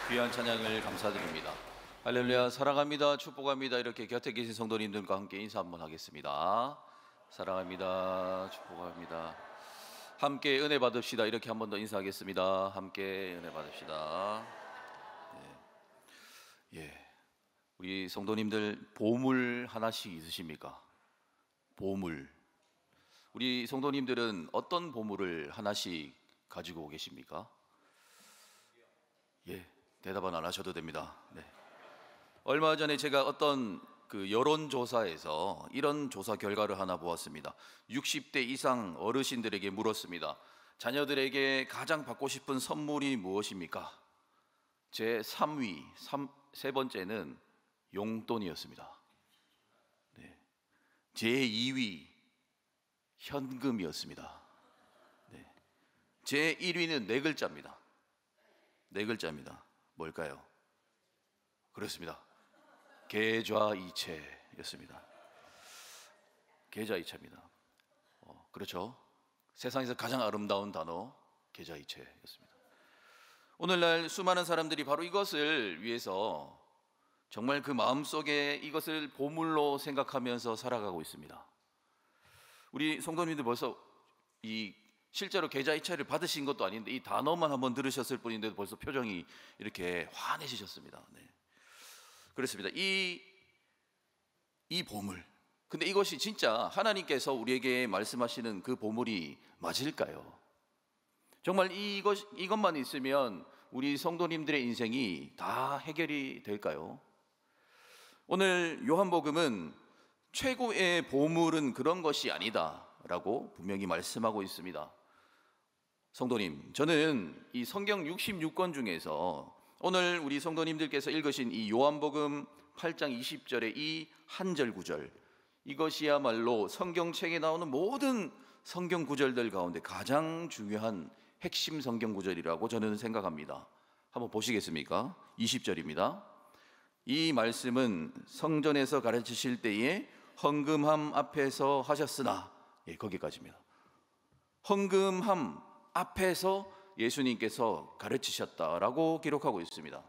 귀한 찬양을 감사드립니다. 할렐루야, 사랑합니다, 축복합니다. 이렇게 곁에 계신 성도님들과 함께 인사 한번 하겠습니다. 사랑합니다, 축복합니다. 함께 은혜 받읍시다. 이렇게 한 번 더 인사하겠습니다. 함께 은혜 받읍시다. 우리 성도님들 보물 하나씩 있으십니까? 보물. 우리 성도님들은 어떤 보물을 하나씩 가지고 계십니까? 대답은 안 하셔도 됩니다. 얼마 전에 제가 어떤 여론조사에서 이런 조사 결과를 하나 보았습니다. 60대 이상 어르신들에게 물었습니다. 자녀들에게 가장 받고 싶은 선물이 무엇입니까? 제 3위, 세 번째는 용돈이었습니다. 제 2위 현금이었습니다. 제 1위는 네 글자입니다. 네 글자입니다. 뭘까요? 그렇습니다. 계좌이체였습니다. 계좌이체입니다. 그렇죠. 세상에서 가장 아름다운 단어 계좌이체였습니다. 오늘날 수많은 사람들이 바로 이것을 위해서 정말 그 마음속에 이것을 보물로 생각하면서 살아가고 있습니다. 우리 성도님들 벌써 실제로 계좌이체를 받으신 것도 아닌데 이 단어만 한번 들으셨을 뿐인데도 벌써 표정이 이렇게 환해지셨습니다. 그렇습니다. 이 보물, 근데 이것이 진짜 하나님께서 우리에게 말씀하시는 그 보물이 맞을까요? 정말 이것만 있으면 우리 성도님들의 인생이 다 해결이 될까요? 오늘 요한복음은 최고의 보물은 그런 것이 아니다 라고 분명히 말씀하고 있습니다. 성도님, 저는 이 성경 66권 중에서 오늘 우리 성도님들께서 읽으신 이 요한복음 8장 20절의 이 한 절 구절, 이것이야말로 성경책에 나오는 모든 성경 구절들 가운데 가장 중요한 핵심 성경 구절이라고 저는 생각합니다. 한번 보시겠습니까? 20절입니다. 이 말씀은 성전에서 가르치실 때에 헌금함 앞에서 하셨으나, 거기까지입니다. 헌금함 앞에서 예수님께서 가르치셨다라고 기록하고 있습니다.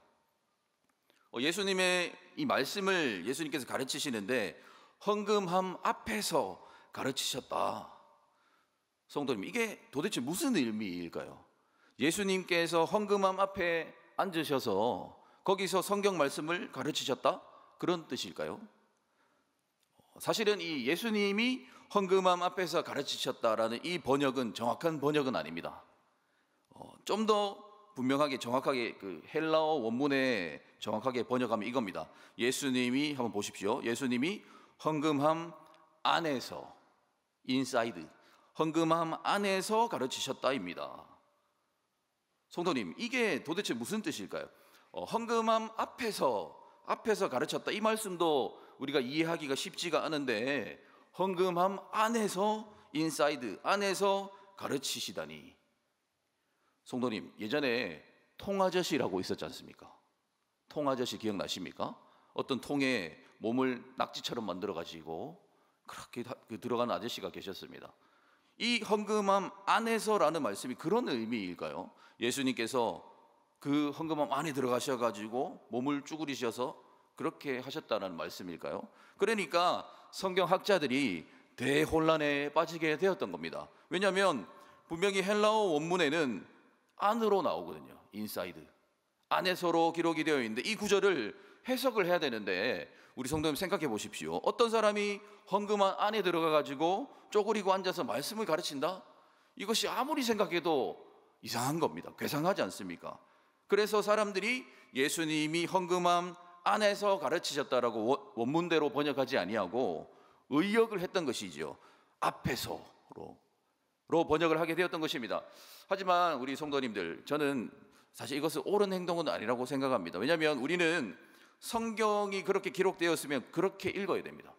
예수님의 이 말씀을 예수님께서 가르치시는데 헌금함 앞에서 가르치셨다. 성도님, 이게 도대체 무슨 의미일까요? 예수님께서 헌금함 앞에 앉으셔서 거기서 성경 말씀을 가르치셨다? 그런 뜻일까요? 사실은 이 예수님이 헌금함 앞에서 가르치셨다라는 이 번역은 정확한 번역은 아닙니다. 좀 더 분명하게 정확하게 그 헬라어 원문에 정확하게 번역하면 이겁니다. 예수님이, 한번 보십시오. 예수님이 헌금함 안에서, 인사이드, 헌금함 안에서 가르치셨다입니다. 성도님, 이게 도대체 무슨 뜻일까요? 헌금함 앞에서 가르쳤다, 이 말씀도 우리가 이해하기가 쉽지가 않은데 헌금함 안에서, 인사이드, 안에서 가르치시다니. 성도님, 예전에 통아저씨라고 있었지 않습니까? 통아저씨 기억나십니까? 어떤 통에 몸을 낙지처럼 만들어 가지고 그렇게 들어가는 아저씨가 계셨습니다. 이 헌금함 안에서라는 말씀이 그런 의미일까요? 예수님께서 그 헌금함 안에 들어가셔 가지고 몸을 쭈그리셔서 그렇게 하셨다는 말씀일까요? 그러니까 성경학자들이 대혼란에 빠지게 되었던 겁니다. 왜냐하면 분명히 헬라어 원문에는 안으로 나오거든요. 인사이드, 안에서로 기록이 되어 있는데 이 구절을 해석을 해야 되는데 우리 성도님 생각해 보십시오. 어떤 사람이 헌금함 안에 들어가 가지고 쪼그리고 앉아서 말씀을 가르친다? 이것이 아무리 생각해도 이상한 겁니다. 괴상하지 않습니까? 그래서 사람들이 예수님이 헌금함 안에서 가르치셨다라고 원문대로 번역하지 아니하고 의역을 했던 것이죠. 앞에서로 번역을 하게 되었던 것입니다. 하지만 우리 성도님들, 저는 사실 이것은 옳은 행동은 아니라고 생각합니다. 왜냐하면 우리는 성경이 그렇게 기록되었으면 그렇게 읽어야 됩니다.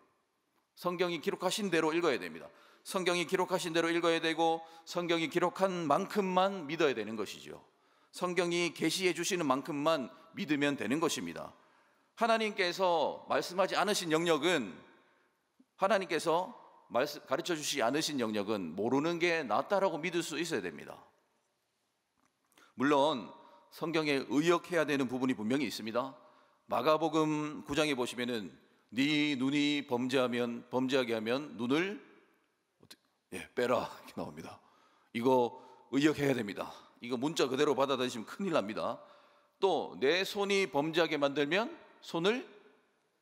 성경이 기록하신 대로 읽어야 됩니다. 성경이 기록하신 대로 읽어야 되고 성경이 기록한 만큼만 믿어야 되는 것이죠. 성경이 계시해 주시는 만큼만 믿으면 되는 것입니다. 하나님께서 말씀하지 않으신 영역은, 하나님께서 가르쳐 주시지 않으신 영역은 모르는 게 낫다라고 믿을 수 있어야 됩니다. 물론 성경에 의역해야 되는 부분이 분명히 있습니다. 마가복음 9장에 보시면은 네 눈이 범죄하게 하면 눈을 빼라 이렇게 나옵니다. 이거 의역해야 됩니다. 이거 문자 그대로 받아들이시면 큰일 납니다. 또 내 손이 범죄하게 만들면 손을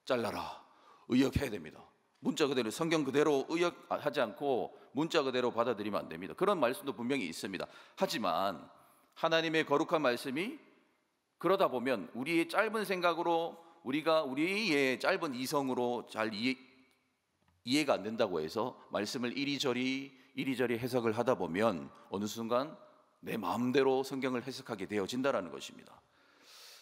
잘라라. 의역해야 됩니다. 문자 그대로 성경 그대로 의역하지 않고 문자 그대로 받아들이면 안 됩니다. 그런 말씀도 분명히 있습니다. 하지만 하나님의 거룩한 말씀이 그러다 보면 우리의 짧은 생각으로 우리가 우리의 짧은 이성으로 잘 이해가 안 된다고 해서 말씀을 이리저리 해석을 하다 보면 어느 순간 내 마음대로 성경을 해석하게 되어진다라는 것입니다.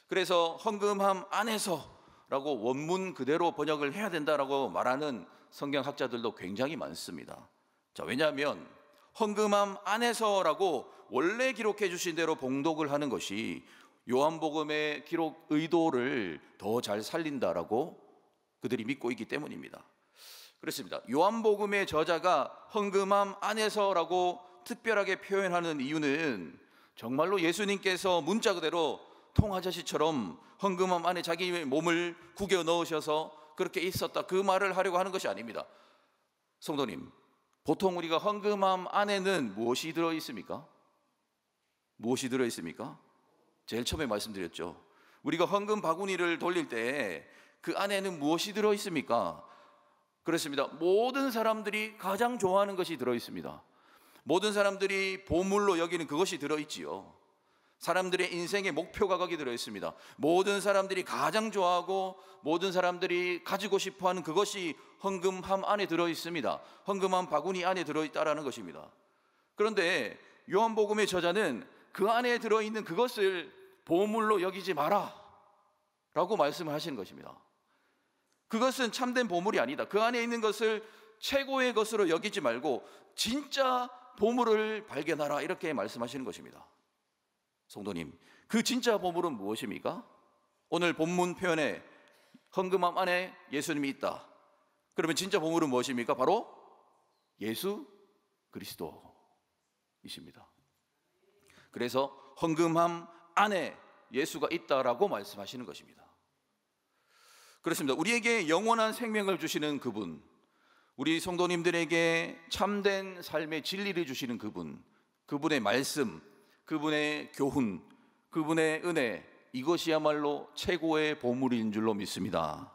그래서 헌금함 안에서라고 원문 그대로 번역을 해야 된다라고 말하는 성경학자들도 굉장히 많습니다. 자, 왜냐하면 헌금함 안에서라고 원래 기록해 주신 대로 봉독을 하는 것이 요한복음의 기록 의도를 더 잘 살린다라고 그들이 믿고 있기 때문입니다. 그렇습니다. 요한복음의 저자가 헌금함 안에서라고 특별하게 표현하는 이유는 정말로 예수님께서 문자 그대로 통아저씨처럼 헌금함 안에 자기 몸을 구겨 넣으셔서 그렇게 있었다 그 말을 하려고 하는 것이 아닙니다. 성도님, 보통 우리가 헌금함 안에는 무엇이 들어있습니까? 무엇이 들어있습니까? 제일 처음에 말씀드렸죠. 우리가 헌금 바구니를 돌릴 때 그 안에는 무엇이 들어있습니까? 그렇습니다. 모든 사람들이 가장 좋아하는 것이 들어있습니다. 모든 사람들이 보물로 여기는 그것이 들어있지요. 사람들의 인생의 목표가 거기 들어있습니다. 모든 사람들이 가장 좋아하고 모든 사람들이 가지고 싶어하는 그것이 헌금함 안에 들어있습니다. 헌금함 바구니 안에 들어있다라는 것입니다. 그런데 요한복음의 저자는 그 안에 들어있는 그것을 보물로 여기지 마라 라고 말씀하시는 것입니다. 그것은 참된 보물이 아니다. 그 안에 있는 것을 최고의 것으로 여기지 말고 진짜 보물을 발견하라 이렇게 말씀하시는 것입니다. 성도님, 그 진짜 보물은 무엇입니까? 오늘 본문 표현에 헌금함 안에 예수님이 있다. 그러면 진짜 보물은 무엇입니까? 바로 예수 그리스도이십니다. 그래서 헌금함 안에 예수가 있다라고 말씀하시는 것입니다. 그렇습니다. 우리에게 영원한 생명을 주시는 그분, 우리 성도님들에게 참된 삶의 진리를 주시는 그분, 그분의 말씀, 그분의 교훈, 그분의 은혜, 이것이야말로 최고의 보물인 줄로 믿습니다.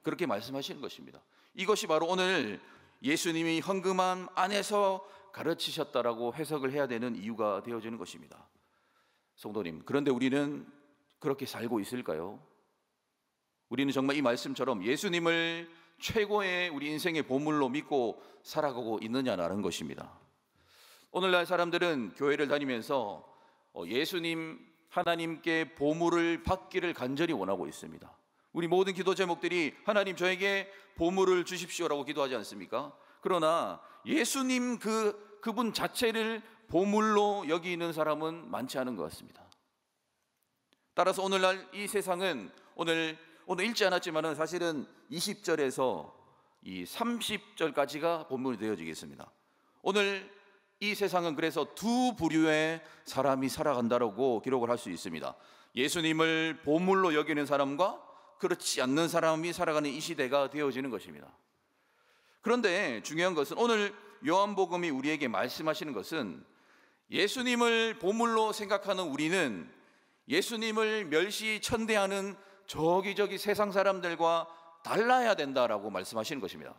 그렇게 말씀하시는 것입니다. 이것이 바로 오늘 예수님이 헌금함 안에서 가르치셨다라고 해석을 해야 되는 이유가 되어지는 것입니다. 성도님, 그런데 우리는 그렇게 살고 있을까요? 우리는 정말 이 말씀처럼 예수님을 최고의 우리 인생의 보물로 믿고 살아가고 있느냐라는 것입니다. 오늘날 사람들은 교회를 다니면서 예수님, 하나님께 보물을 받기를 간절히 원하고 있습니다. 우리 모든 기도 제목들이 하나님 저에게 보물을 주십시오라고 기도하지 않습니까? 그러나 예수님 그분 자체를 보물로 여기는 사람은 많지 않은 것 같습니다. 따라서 오늘날 이 세상은 오늘 읽지 않았지만 사실은 20절에서 이 30절까지가 본문이 되어지겠습니다. 오늘 이 세상은 그래서 두 부류의 사람이 살아간다라고 기록을 할 수 있습니다. 예수님을 보물로 여기는 사람과 그렇지 않는 사람이 살아가는 이 시대가 되어지는 것입니다. 그런데 중요한 것은 오늘 요한복음이 우리에게 말씀하시는 것은 예수님을 보물로 생각하는 우리는 예수님을 멸시천대하는 저기저기 세상 사람들과 달라야 된다라고 말씀하시는 것입니다.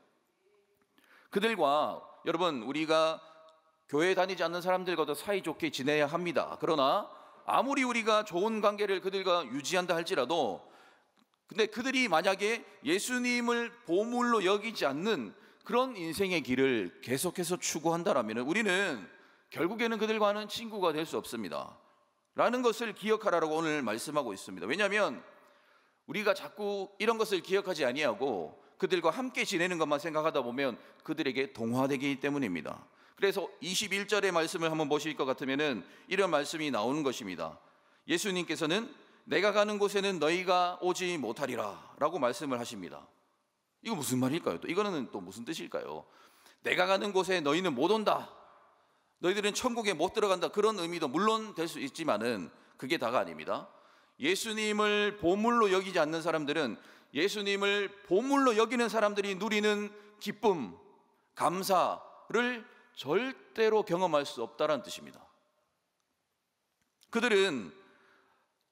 그들과 여러분 우리가 교회 다니지 않는 사람들과도 사이좋게 지내야 합니다. 그러나 아무리 우리가 좋은 관계를 그들과 유지한다 할지라도 근데 그들이 만약에 예수님을 보물로 여기지 않는 그런 인생의 길을 계속해서 추구한다라면 우리는 결국에는 그들과는 친구가 될 수 없습니다 라는 것을 기억하라고 오늘 말씀하고 있습니다. 왜냐하면 우리가 자꾸 이런 것을 기억하지 아니하고 그들과 함께 지내는 것만 생각하다 보면 그들에게 동화되기 때문입니다. 그래서 21절의 말씀을 한번 보실 것 같으면 이런 말씀이 나오는 것입니다. 예수님께서는 내가 가는 곳에는 너희가 오지 못하리라 라고 말씀을 하십니다. 이거 무슨 말일까요? 또 이거는 또 무슨 뜻일까요? 내가 가는 곳에 너희는 못 온다, 너희들은 천국에 못 들어간다, 그런 의미도 물론 될 수 있지만은 그게 다가 아닙니다. 예수님을 보물로 여기지 않는 사람들은 예수님을 보물로 여기는 사람들이 누리는 기쁨, 감사를 절대로 경험할 수 없다는 뜻입니다. 그들은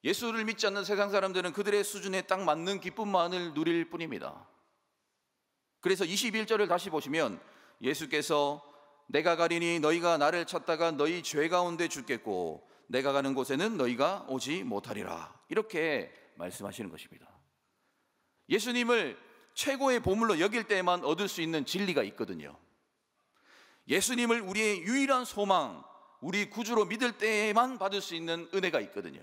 예수를 믿지 않는 세상 사람들은 그들의 수준에 딱 맞는 기쁨만을 누릴 뿐입니다. 그래서 21절을 다시 보시면 예수께서 내가 가리니 너희가 나를 찾다가 너희 죄 가운데 죽겠고 내가 가는 곳에는 너희가 오지 못하리라, 이렇게 말씀하시는 것입니다. 예수님을 최고의 보물로 여길 때에만 얻을 수 있는 진리가 있거든요. 예수님을 우리의 유일한 소망, 우리 구주로 믿을 때에만 받을 수 있는 은혜가 있거든요.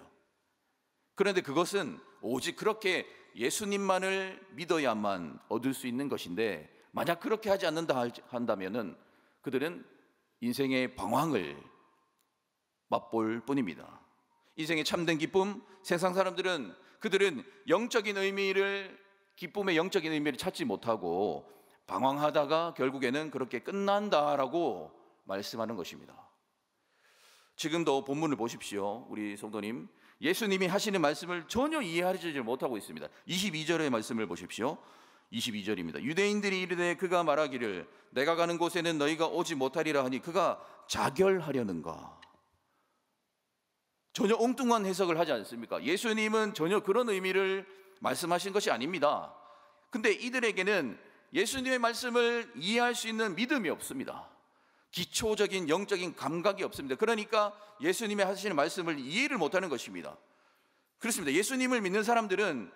그런데 그것은 오직 그렇게 예수님만을 믿어야만 얻을 수 있는 것인데, 만약 그렇게 하지 않는다 한다면은 그들은 인생의 방황을 맛볼 뿐입니다. 인생의 참된 기쁨, 세상 사람들은 그들은 영적인 의미를, 기쁨의 영적인 의미를 찾지 못하고 방황하다가 결국에는 그렇게 끝난다라고 말씀하는 것입니다. 지금도 본문을 보십시오. 우리 성도님, 예수님이 하시는 말씀을 전혀 이해하지 못하고 있습니다. 22절의 말씀을 보십시오. 22절입니다. 유대인들이 이르되 그가 말하기를 내가 가는 곳에는 너희가 오지 못하리라 하니 그가 자결하려는가. 전혀 엉뚱한 해석을 하지 않습니까? 예수님은 전혀 그런 의미를 말씀하신 것이 아닙니다. 근데 이들에게는 예수님의 말씀을 이해할 수 있는 믿음이 없습니다. 기초적인 영적인 감각이 없습니다. 그러니까 예수님이 하시는 말씀을 이해를 못하는 것입니다. 그렇습니다. 예수님을 믿는 사람들은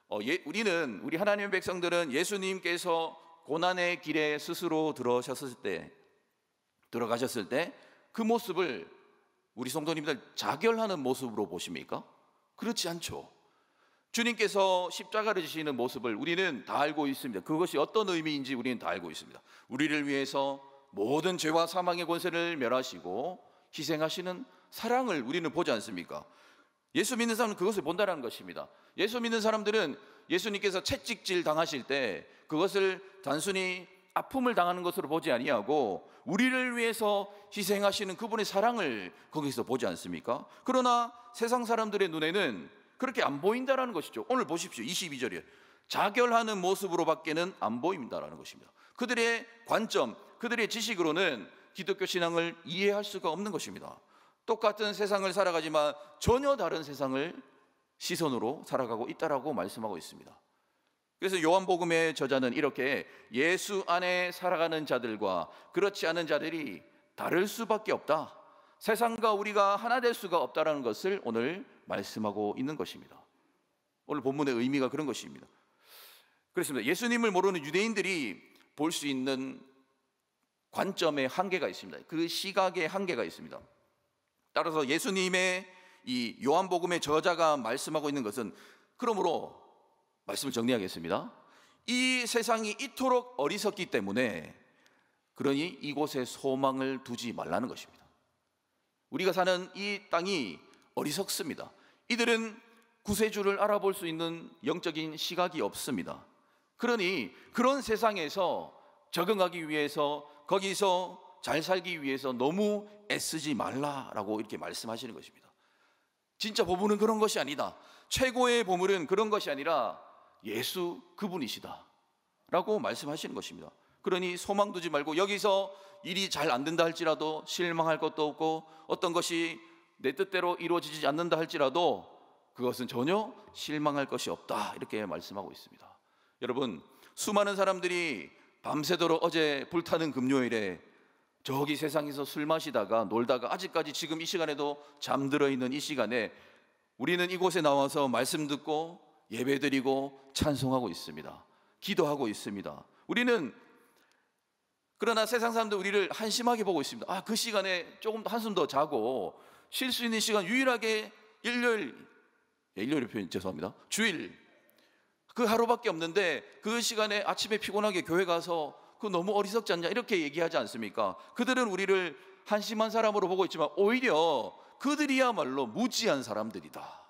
우리 하나님의 백성들은 예수님께서 고난의 길에 스스로 들어가셨을 때 그 모습을 우리 성도님들 자결하는 모습으로 보십니까? 그렇지 않죠. 주님께서 십자가를 지시는 모습을 우리는 다 알고 있습니다. 그것이 어떤 의미인지 우리는 다 알고 있습니다. 우리를 위해서 모든 죄와 사망의 권세를 멸하시고 희생하시는 사랑을 우리는 보지 않습니까? 예수 믿는 사람은 그것을 본다는 것입니다. 예수 믿는 사람들은 예수님께서 채찍질 당하실 때 그것을 단순히 아픔을 당하는 것으로 보지 아니하고 우리를 위해서 희생하시는 그분의 사랑을 거기서 보지 않습니까? 그러나 세상 사람들의 눈에는 그렇게 안 보인다라는 것이죠. 오늘 보십시오. 22절이에요. 자결하는 모습으로 밖에는 안 보인다라는 것입니다. 그들의 관점, 그들의 지식으로는 기독교 신앙을 이해할 수가 없는 것입니다. 똑같은 세상을 살아가지만 전혀 다른 세상을 시선으로 살아가고 있다라고 말씀하고 있습니다. 그래서 요한복음의 저자는 이렇게 예수 안에 살아가는 자들과 그렇지 않은 자들이 다를 수밖에 없다, 세상과 우리가 하나 될 수가 없다라는 것을 오늘 말씀하고 있는 것입니다. 오늘 본문의 의미가 그런 것입니다. 그렇습니다. 예수님을 모르는 유대인들이 볼 수 있는 관점의 한계가 있습니다. 그 시각의 한계가 있습니다. 따라서 예수님의 이 요한복음의 저자가 말씀하고 있는 것은, 그러므로 말씀을 정리하겠습니다. 이 세상이 이토록 어리석기 때문에 그러니 이곳에 소망을 두지 말라는 것입니다. 우리가 사는 이 땅이 어리석습니다. 이들은 구세주를 알아볼 수 있는 영적인 시각이 없습니다. 그러니 그런 세상에서 적응하기 위해서, 거기서 잘 살기 위해서 너무 애쓰지 말라라고 이렇게 말씀하시는 것입니다. 진짜 보물은 그런 것이 아니다. 최고의 보물은 그런 것이 아니라 예수 그분이시다 라고 말씀하시는 것입니다. 그러니 소망 두지 말고, 여기서 일이 잘 안 된다 할지라도 실망할 것도 없고, 어떤 것이 내 뜻대로 이루어지지 않는다 할지라도 그것은 전혀 실망할 것이 없다, 이렇게 말씀하고 있습니다. 여러분, 수많은 사람들이 밤새도록 어제 불타는 금요일에 저기 세상에서 술 마시다가 놀다가 아직까지 지금 이 시간에도 잠들어 있는 이 시간에 우리는 이곳에 나와서 말씀 듣고 예배드리고 찬송하고 있습니다. 기도하고 있습니다. 우리는, 그러나 세상 사람들 우리를 한심하게 보고 있습니다. 그 시간에 조금 한숨 더 자고 쉴 수 있는 시간 유일하게 일요일 표현 죄송합니다. 주일 그 하루밖에 없는데 그 시간에 아침에 피곤하게 교회 가서 그거 너무 어리석지 않냐, 이렇게 얘기하지 않습니까? 그들은 우리를 한심한 사람으로 보고 있지만 오히려 그들이야말로 무지한 사람들이다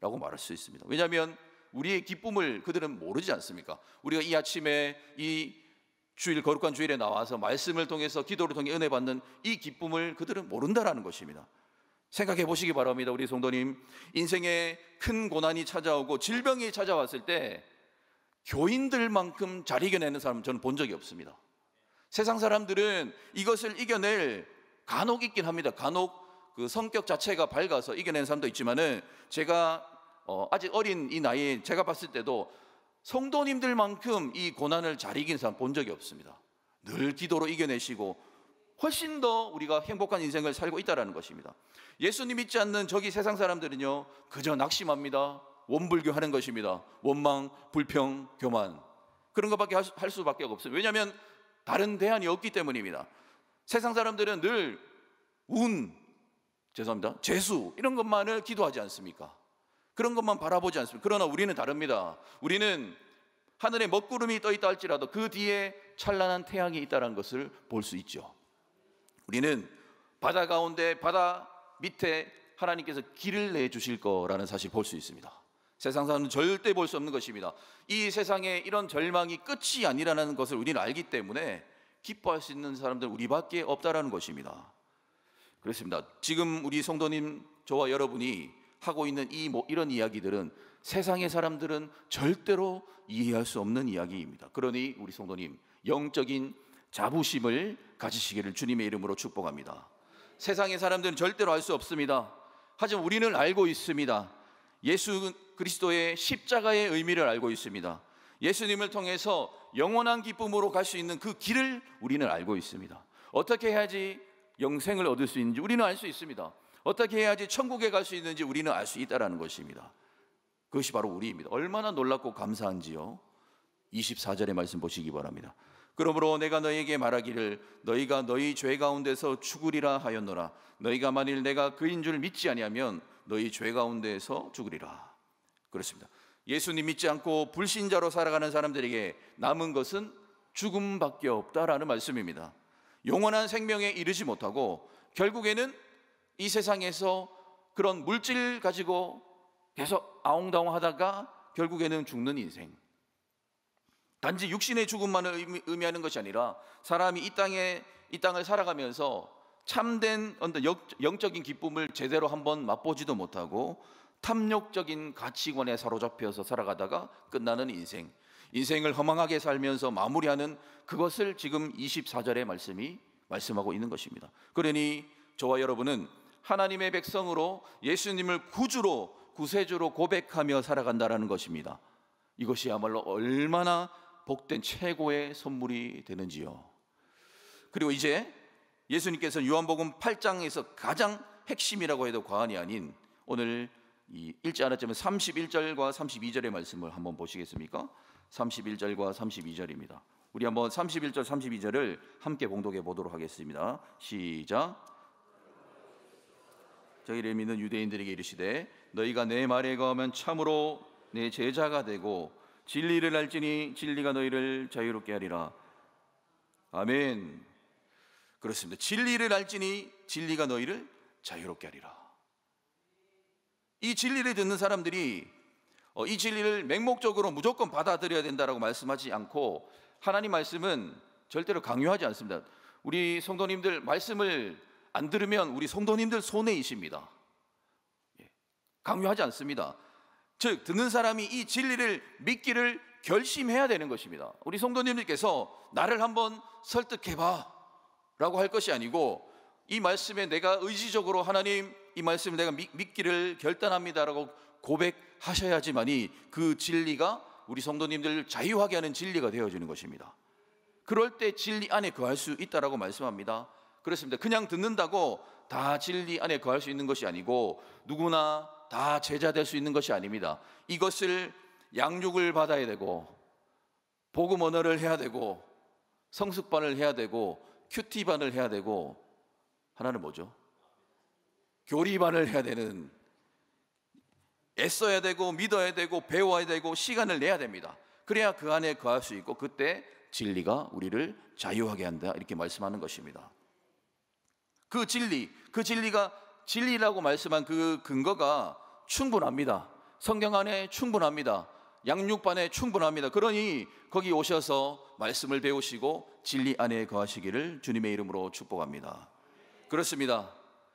라고 말할 수 있습니다. 왜냐하면 우리의 기쁨을 그들은 모르지 않습니까? 우리가 이 아침에 이 주일, 거룩한 주일에 나와서 말씀을 통해서, 기도를 통해 은혜 받는 이 기쁨을 그들은 모른다라는 것입니다. 생각해 보시기 바랍니다. 우리 성도님, 인생에 큰 고난이 찾아오고 질병이 찾아왔을 때 교인들만큼 잘 이겨내는 사람은 저는 본 적이 없습니다. 세상 사람들은 이것을 이겨낼 간혹 있긴 합니다. 간혹 그 성격 자체가 밝아서 이겨내는 사람도 있지만은 제가 아직 어린 이 나이에 제가 봤을 때도 성도님들만큼 이 고난을 잘 이기는 사람 본 적이 없습니다. 늘 기도로 이겨내시고 훨씬 더 우리가 행복한 인생을 살고 있다는 것입니다. 예수님 믿지 않는 저기 세상 사람들은요, 그저 낙심합니다. 원불교하는 것입니다. 원망, 불평, 교만, 그런 것밖에 할 수밖에 없어요. 왜냐하면 다른 대안이 없기 때문입니다. 세상 사람들은 늘 재수 이런 것만을 기도하지 않습니까? 그런 것만 바라보지 않습니까? 그러나 우리는 다릅니다. 우리는 하늘에 먹구름이 떠 있다 할지라도 그 뒤에 찬란한 태양이 있다는 것을 볼 수 있죠. 우리는 바다 가운데, 바다 밑에 하나님께서 길을 내주실 거라는 사실 볼 수 있습니다. 세상 사람은 절대 볼 수 없는 것입니다. 이 세상에 이런 절망이 끝이 아니라는 것을 우리는 알기 때문에 기뻐할 수 있는 사람들은 우리밖에 없다라는 것입니다. 그렇습니다. 지금 우리 성도님, 저와 여러분이 하고 있는 이런 이야기들은 세상의 사람들은 절대로 이해할 수 없는 이야기입니다. 그러니 우리 성도님, 영적인 자부심을 가지시기를 주님의 이름으로 축복합니다. 세상의 사람들은 절대로 알 수 없습니다. 하지만 우리는 알고 있습니다. 예수 그리스도의 십자가의 의미를 알고 있습니다. 예수님을 통해서 영원한 기쁨으로 갈 수 있는 그 길을 우리는 알고 있습니다. 어떻게 해야지 영생을 얻을 수 있는지 우리는 알 수 있습니다. 어떻게 해야지 천국에 갈 수 있는지 우리는 알 수 있다는 것입니다. 그것이 바로 우리입니다. 얼마나 놀랍고 감사한지요. 24절의 말씀 보시기 바랍니다. 그러므로 내가 너희에게 말하기를 너희가 너희 죄 가운데서 죽으리라 하였노라. 너희가 만일 내가 그인 줄 믿지 아니하면 너희 죄 가운데서 죽으리라. 그렇습니다. 예수님 믿지 않고 불신자로 살아가는 사람들에게 남은 것은 죽음밖에 없다라는 말씀입니다. 영원한 생명에 이르지 못하고 결국에는 이 세상에서 그런 물질 가지고 계속 아웅다웅 하다가 결국에는 죽는 인생. 단지 육신의 죽음만을 의미하는 것이 아니라 사람이 이 땅을 살아가면서 참된 영적인 기쁨을 제대로 한번 맛보지도 못하고 탐욕적인 가치관에 사로잡혀서 살아가다가 끝나는 인생, 인생을 허망하게 살면서 마무리하는 그것을 지금 24절의 말씀이 말씀하고 있는 것입니다. 그러니 저와 여러분은 하나님의 백성으로 예수님을 구주로, 구세주로 고백하며 살아간다는 것입니다. 이것이야말로 얼마나 복된 최고의 선물이 되는지요. 그리고 이제 예수님께서 요한복음 8장에서 가장 핵심이라고 해도 과언이 아닌 오늘 읽지 않았지만 31절과 32절의 말씀을 한번 보시겠습니까? 31절과 32절입니다. 우리 한번 31절 32절을 함께 봉독해 보도록 하겠습니다. 시작. 저희를 믿는 유대인들에게 이르시되 너희가 내 말에 거하면 참으로 내 제자가 되고 진리를 알지니 진리가 너희를 자유롭게 하리라. 아멘. 그렇습니다. 진리를 알지니 진리가 너희를 자유롭게 하리라. 이 진리를 듣는 사람들이 이 진리를 맹목적으로 무조건 받아들여야 된다라고 말씀하지 않고 하나님 말씀은 절대로 강요하지 않습니다. 우리 성도님들 말씀을 안 들으면 우리 성도님들 손해이십니다. 강요하지 않습니다. 즉 듣는 사람이 이 진리를 믿기를 결심해야 되는 것입니다. 우리 성도님들께서 나를 한번 설득해봐 라고 할 것이 아니고 이 말씀에 내가 의지적으로 하나님 이 말씀을 내가 믿기를 결단합니다 라고 고백하셔야지만이 그 진리가 우리 성도님들을 자유하게 하는 진리가 되어지는 것입니다. 그럴 때 진리 안에 거할 수 있다라고 말씀합니다. 그렇습니다. 그냥 듣는다고 다 진리 안에 거할 수 있는 것이 아니고 누구나 다 제자 될 수 있는 것이 아닙니다. 이것을 양육을 받아야 되고 복음 언어를 해야 되고 성숙반을 해야 되고 큐티반을 해야 되고 하나는 뭐죠? 교리반을 해야 되는, 애써야 되고 믿어야 되고 배워야 되고 시간을 내야 됩니다. 그래야 그 안에 거할 수 있고 그때 진리가 우리를 자유하게 한다 이렇게 말씀하는 것입니다. 그 진리가 진리라고 말씀한 그 근거가 충분합니다. 성경 안에 충분합니다. 양육반에 충분합니다. 그러니 거기 오셔서 말씀을 배우시고 진리 안에 거하시기를 주님의 이름으로 축복합니다. 그렇습니다.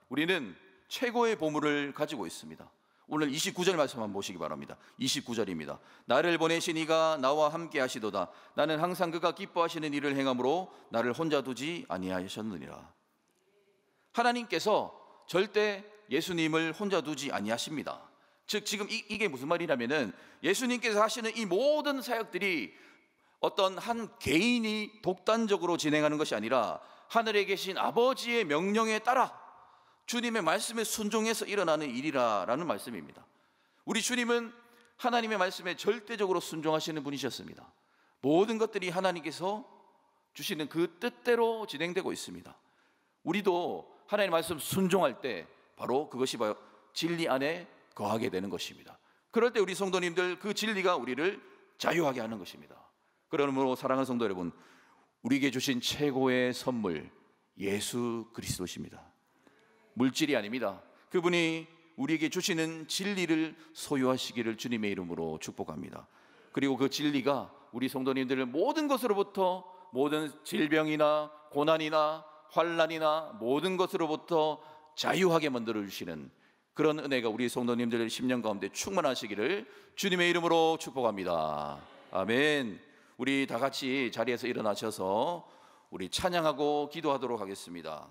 우리는 최고의 보물을 가지고 있습니다. 오늘 29절 말씀 한번 보시기 바랍니다. 29절입니다. 나를 보내신 이가 나와 함께 하시도다. 나는 항상 그가 기뻐하시는 일을 행함으로 나를 혼자 두지 아니하셨느니라. 하나님께서 절대 예수님을 혼자 두지 아니하십니다. 즉 지금 이게 무슨 말이냐면은 예수님께서 하시는 이 모든 사역들이 어떤 한 개인이 독단적으로 진행하는 것이 아니라 하늘에 계신 아버지의 명령에 따라 주님의 말씀에 순종해서 일어나는 일이라는 말씀입니다. 우리 주님은 하나님의 말씀에 절대적으로 순종하시는 분이셨습니다. 모든 것들이 하나님께서 주시는 그 뜻대로 진행되고 있습니다. 우리도 하나님의 말씀 순종할 때 바로 그것이 바로 진리 안에 거하게 되는 것입니다. 그럴 때 우리 성도님들 그 진리가 우리를 자유하게 하는 것입니다. 그러므로 사랑하는 성도 여러분, 우리에게 주신 최고의 선물 예수 그리스도십니다. 물질이 아닙니다. 그분이 우리에게 주시는 진리를 소유하시기를 주님의 이름으로 축복합니다. 그리고 그 진리가 우리 성도님들을 모든 것으로부터, 모든 질병이나 고난이나 환난이나 모든 것으로부터 자유하게 만들어 주시는 그런 은혜가 우리 성도님들의 심령 가운데 충만하시기를 주님의 이름으로 축복합니다. 아멘. 우리 다 같이 자리에서 일어나셔서 우리 찬양하고 기도하도록 하겠습니다.